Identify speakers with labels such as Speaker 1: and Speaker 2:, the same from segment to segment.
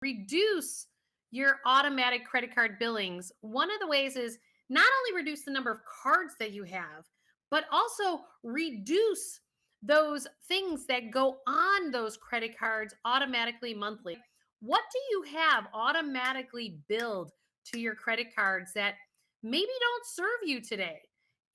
Speaker 1: reduce your automatic credit card billings, one of the ways is not only reduce the number of cards that you have, but also reduce those things that go on those credit cards automatically monthly. What do you have automatically billed to your credit cards that maybe don't serve you today?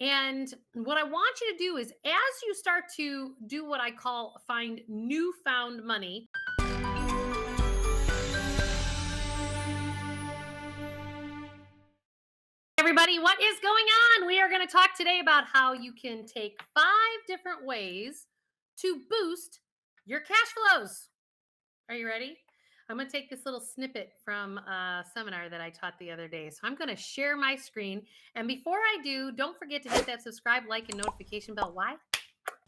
Speaker 1: And what I want you to do is, as you start to do what I call find newfound money, everybody, what is going on? We are going to talk today about how you can take 5 different ways to boost your cash flows. Are you ready? I'm going to take this little snippet from a seminar that I taught the other day. So I'm going to share my screen. And before I do, don't forget to hit that subscribe, like, and notification bell. Why?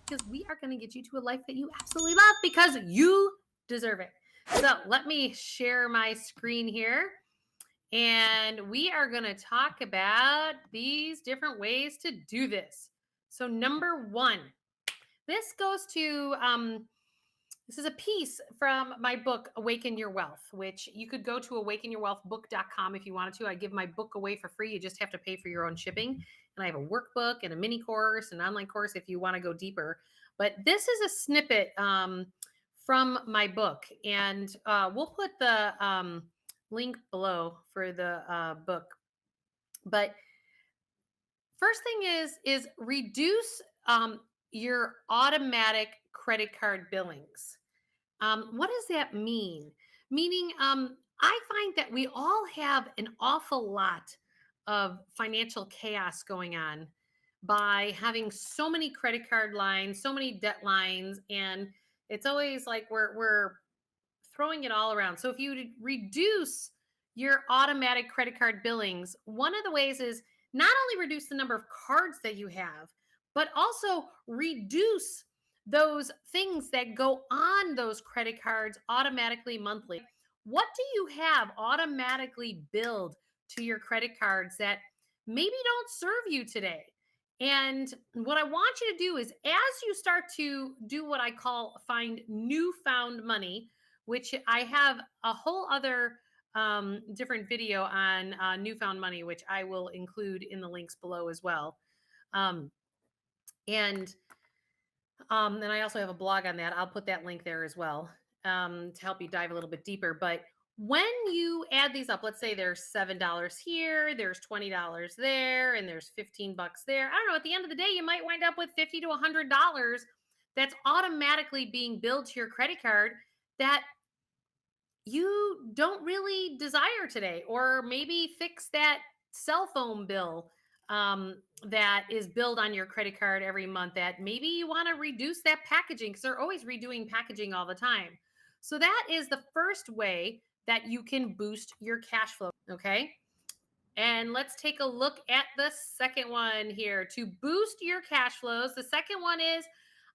Speaker 1: Because we are going to get you to a life that you absolutely love because you deserve it. So let me share my screen here. And we are going to talk about these different ways to do this. So, number one, this goes to, this is a piece from my book, Awaken Your Wealth, which you could go to awakenyourwealthbook.com if you wanted to. I give my book away for free. You just have to pay for your own shipping. And I have a workbook and a mini course, an online course if you want to go deeper. But this is a snippet from my book. And we'll put the link below for the book. But first thing is reduce your automatic credit card billings. What does that mean? Meaning, I find that we all have an awful lot of financial chaos going on by having so many credit card lines, so many debt lines, and it's always like we're throwing it all around. So if you reduce your automatic credit card billings, one of the ways is not only reduce the number of cards that you have, but also reduce those things that go on those credit cards automatically monthly. What do you have automatically billed to your credit cards that maybe don't serve you today? And what I want you to do is, as you start to do what I call find newfound money, which I have a whole other different video on newfound money, which I will include in the links below as well. Um, and then I also have a blog on that. I'll put that link there as well to help you dive a little bit deeper. But when you add these up, let's say there's $7 here, there's $20 there, and there's $15 there. I don't know. At the end of the day, you might wind up with $50 to $100 that's automatically being billed to your credit card that you don't really desire today, or maybe fix that cell phone bill that is billed on your credit card every month, that maybe you want to reduce that packaging because they're always redoing packaging all the time. So that is the first way that you can boost your cash flow. Okay. And let's take a look at the second one here. To boost your cash flows, the second one is,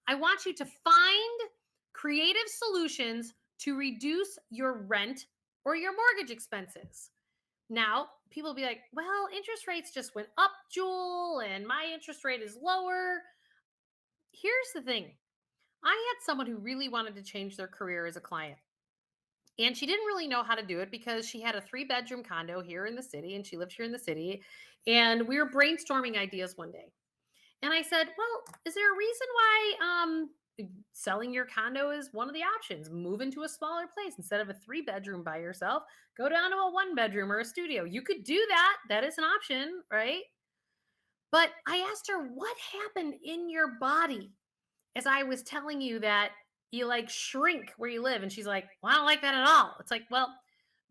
Speaker 1: I want you to find creative solutions to reduce your rent or your mortgage expenses. Now, people will be like, well, interest rates just went up, Jewel, and my interest rate is lower. Here's the thing. I had someone who really wanted to change their career as a client. And she didn't really know how to do it because she had a 3-bedroom condo here in the city, and she lived here in the city. And we were brainstorming ideas one day. And I said, well, is there a reason why selling your condo is one of the options? Move into a smaller place instead of a 3-bedroom by yourself. Go down to a 1-bedroom or a studio. You could do that. That is an option, right? But I asked her, what happened in your body as I was telling you that you like shrink where you live? And she's like, well, I don't like that at all. It's like, well,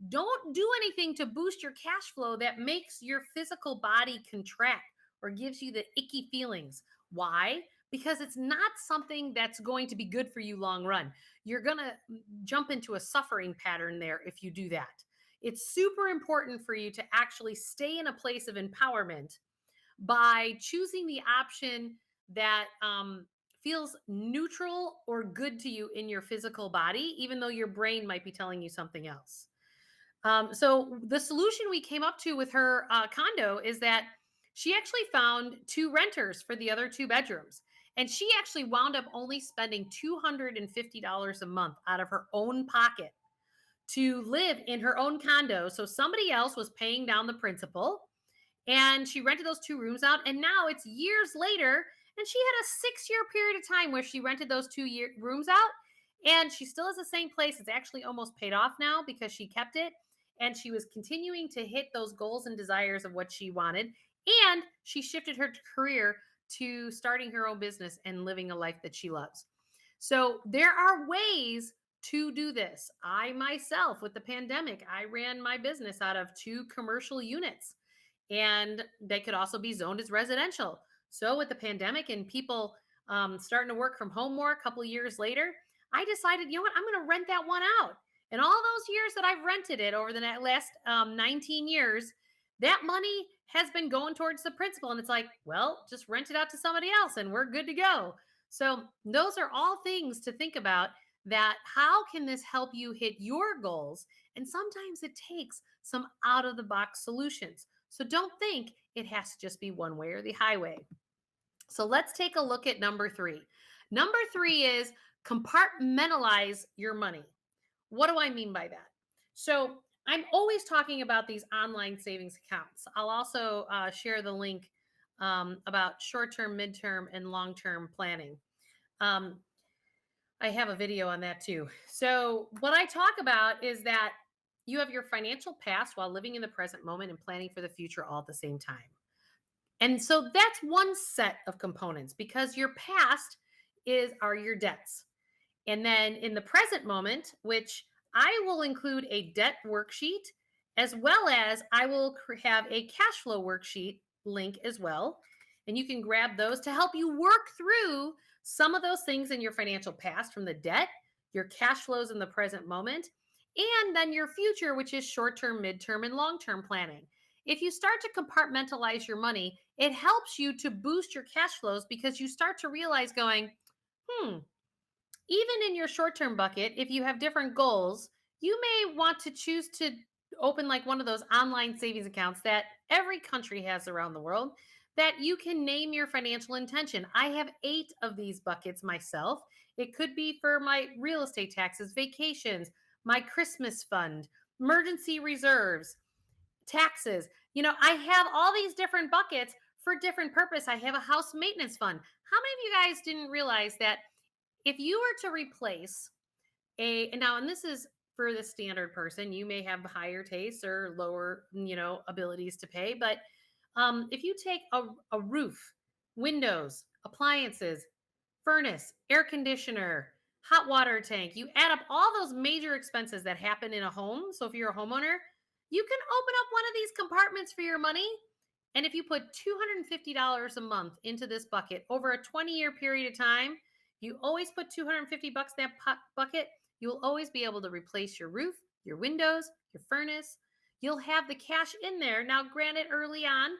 Speaker 1: don't do anything to boost your cash flow that makes your physical body contract or gives you the icky feelings. Why? Because it's not something that's going to be good for you long run. You're going to jump into a suffering pattern there if you do that. It's super important for you to actually stay in a place of empowerment by choosing the option that feels neutral or good to you in your physical body, even though your brain might be telling you something else. So the solution we came up to with her condo is that she actually found 2 renters for the other 2 bedrooms. And she actually wound up only spending $250 a month out of her own pocket to live in her own condo. So somebody else was paying down the principal, and she rented those 2 rooms out. And now it's years later, and she had a 6 year period of time where she rented those rooms out, and she still has the same place. It's actually almost paid off now because she kept it, and she was continuing to hit those goals and desires of what she wanted. And she shifted her career to starting her own business and living a life that she loves. So there are ways to do this. I myself, with the pandemic, I ran my business out of 2 commercial units, and they could also be zoned as residential. So with the pandemic and people starting to work from home more a couple of years later, I decided, you know what, I'm going to rent that one out. And all those years that I've rented it over the last 19 years, that money has been going towards the principal. And it's like, well, just rent it out to somebody else and we're good to go. So those are all things to think about, that how can this help you hit your goals? And sometimes it takes some out of the box solutions. So don't think it has to just be one way or the highway. So let's take a look at number 3. Number 3 is compartmentalize your money. What do I mean by that? So I'm always talking about these online savings accounts. I'll also share the link about short-term, midterm, and long-term planning. Um, I have a video on that too. So what I talk about is that you have your financial past while living in the present moment and planning for the future all at the same time. And so that's one set of components, because your past are your debts. And then in the present moment, which I will include a debt worksheet, as well as I will have a cash flow worksheet link as well. And you can grab those to help you work through some of those things in your financial past, from the debt, your cash flows in the present moment, and then your future, which is short term, midterm, and long term planning. If you start to compartmentalize your money, it helps you to boost your cash flows, because you start to realize, going, even in your short term bucket, if you have different goals, you may want to choose to open like one of those online savings accounts that every country has around the world, that you can name your financial intention. I have 8 of these buckets myself. It could be for my real estate taxes, vacations, my Christmas fund, emergency reserves, taxes. I have all these different buckets for different purpose. I have a house maintenance fund. How many of you guys didn't realize that if you were to replace and this is for the standard person, you may have higher tastes or lower, abilities to pay, but if you take a roof, windows, appliances, furnace, air conditioner, hot water tank, you add up all those major expenses that happen in a home. So if you're a homeowner, you can open up one of these compartments for your money. And if you put $250 a month into this bucket over a 20-year period of time, you always put $250 in that bucket, you'll always be able to replace your roof, your windows, your furnace. You'll have the cash in there. Now, granted, early on,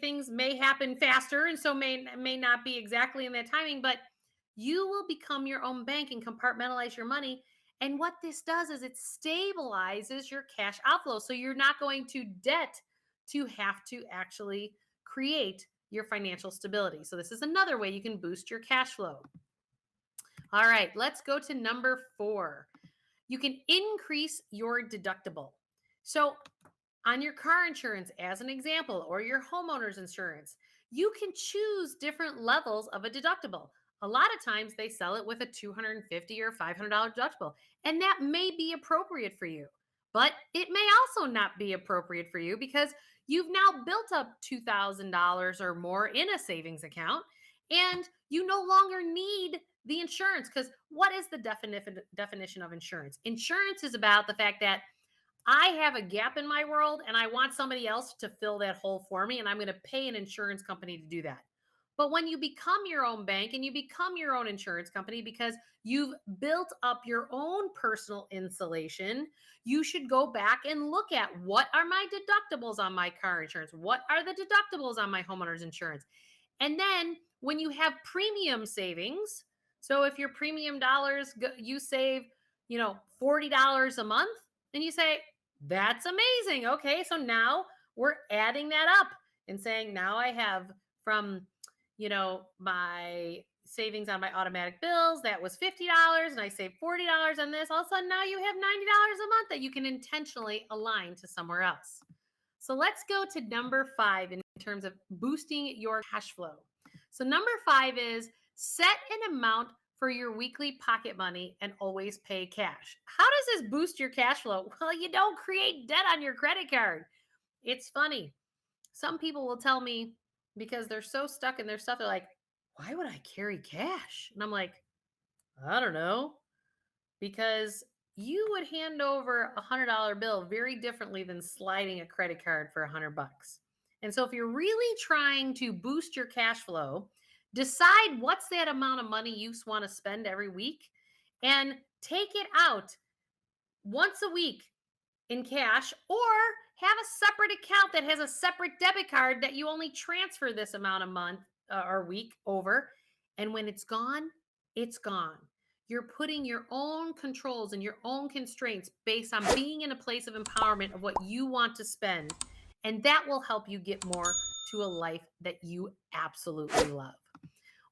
Speaker 1: things may happen faster, and so may not be exactly in that timing, but you will become your own bank and compartmentalize your money. And what this does is it stabilizes your cash outflow. So you're not going to debt to have to actually create your financial stability. So this is another way you can boost your cash flow. All right, let's go to number 4. You can increase your deductible. So on your car insurance, as an example, or your homeowner's insurance, you can choose different levels of a deductible. A lot of times they sell it with a $250 or $500 deductible, and that may be appropriate for you. But it may also not be appropriate for you, because you've now built up $2,000 or more in a savings account, and you no longer need the insurance. Because what is the definition of insurance? Insurance is about the fact that I have a gap in my world and I want somebody else to fill that hole for me, and I'm going to pay an insurance company to do that. But when you become your own bank and you become your own insurance company, because you've built up your own personal insulation, you should go back and look at, what are my deductibles on my car insurance? What are the deductibles on my homeowner's insurance? And then when you have premium savings, so if your premium dollars, you save, $40 a month, and you say, that's amazing. Okay, so now we're adding that up and saying, now I have from, my savings on my automatic bills. That was $50, and I saved $40 on this. All of a sudden, now you have $90 a month that you can intentionally align to somewhere else. So let's go to number 5 in terms of boosting your cash flow. So number 5 is set an amount for your weekly pocket money and always pay cash. How does this boost your cash flow? Well, you don't create debt on your credit card. It's funny. Some people will tell me, because they're so stuck in their stuff, they're like, why would I carry cash? And I'm like, I don't know. Because you would hand over $100 bill very differently than sliding a credit card for $100. And so if you're really trying to boost your cash flow, decide what's that amount of money you want to spend every week and take it out once a week in cash, or have a separate account that has a separate debit card that you only transfer this amount a month or week over. And when it's gone, it's gone. You're putting your own controls and your own constraints based on being in a place of empowerment of what you want to spend. And that will help you get more to a life that you absolutely love.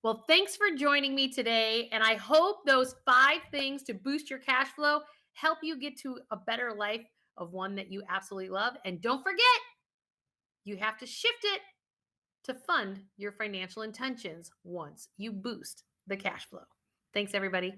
Speaker 1: Well, thanks for joining me today. And I hope those 5 things to boost your cash flow help you get to a better life of one that you absolutely love. And don't forget, you have to shift it to fund your financial intentions once you boost the cash flow. Thanks, everybody.